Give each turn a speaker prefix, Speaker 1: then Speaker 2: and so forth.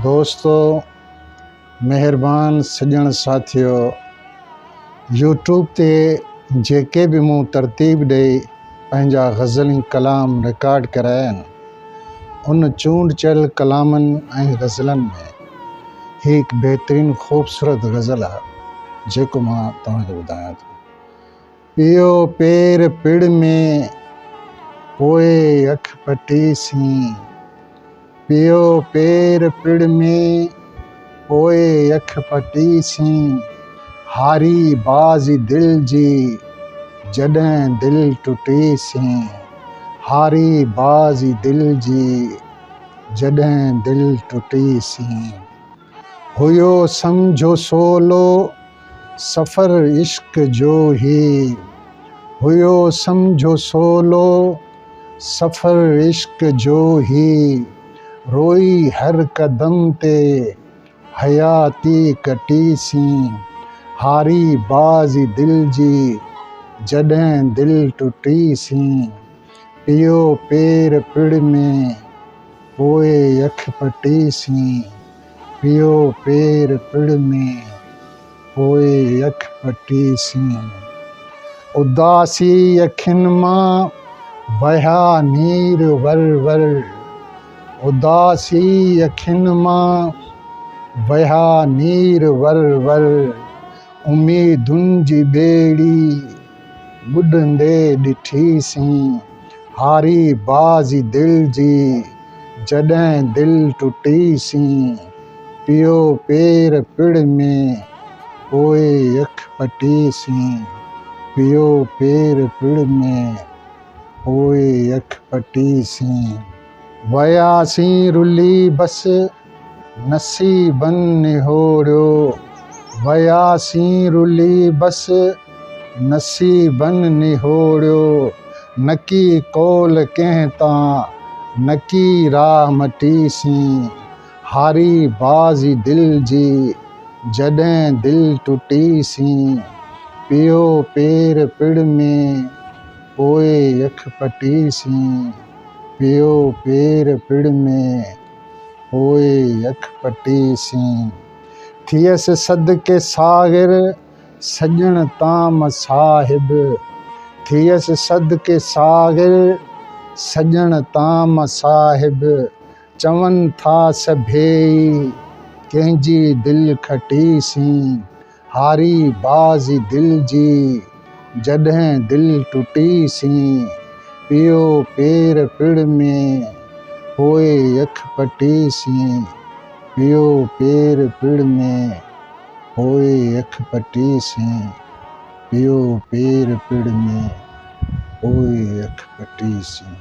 Speaker 1: दोस्तों, मेहरबान सजण साथियों, यूट्यूब ते जेके भी मूं तरतीब ॾेई पंहिंजा ग़ज़ली कलाम रिकॉर्ड कराया आहिनि, उन चूंड चयल कलामनि ऐं ग़ज़लनि में ही हिकु बहितरीनु ख़ूबसूरत ग़ज़ल आहे जेको मां तव्हांखे ॿुधायां थो। पियो पेर पिड़ में पोइ अख पटीसीं, पियो पेर पिड़ में पोइ अख पटीसीं, हारी बाज़ी दिल जी जॾहिं दिल टुटीसीं, हारी बाज़ी दिल जी जॾहिं दिल टुटीसीं। हुयो सम्झो सोलो सफ़र इश्क जो ही, हुयो सम्झो सोलो सफ़र इश्क जो ही, रोई हर कदम ते हयाती कटीसीं, हारी बाज़ी दिल जी जॾहिं दिल टुटीसीं। पियो पेर पिड़ में पोइ अख पटीसीं, पियो पेर पिड़ में पोइ अख पटीसीं। उदासी अखियुनि मां वहिया नीर वर वर, उदासी अखियुनि मां वहिया नीर वर वर, उम्मीदुनि जी ॿेड़ी ॿुॾंदे ॾिठीसीं, हारी बाज़ी दिल जी जॾहिं दिल टुटीसीं। पियो पेर पिड़ में पोइ अख पटीसीं, पियो पेर पिड़ में पोइ अख पटीसीं। वयासीं रुली बस नसीबनि निहोड़ियो, वयासीं रुली बस नसीबनि निहोड़ियो, न की कौल कंहिं तां न की राह मटीसीं, हारी बाज़ी दिल जी जॾहिं दिल टुटीसीं। पियो पेर पिड़ में पोइ अख पटीसीं, पियो पेर पिड़ में पोइ अख पटीसीं। थियसि सदके साग़िर सजण ताम साहिब, थियसि सदके साग़िर सजण ताम साहिब, चवनि था सभेई कंहिंजी दिल खटीसीं, हारी बाज़ी दिल जी जॾहिं दिल टुटीसीं। पियो पेर पिड़ में पोइ अख पटीसीं, पियो पेर पिड़ में पोइ अख पटीसीं, पियो पेर पिड़ में पोइ अख पटीसीं।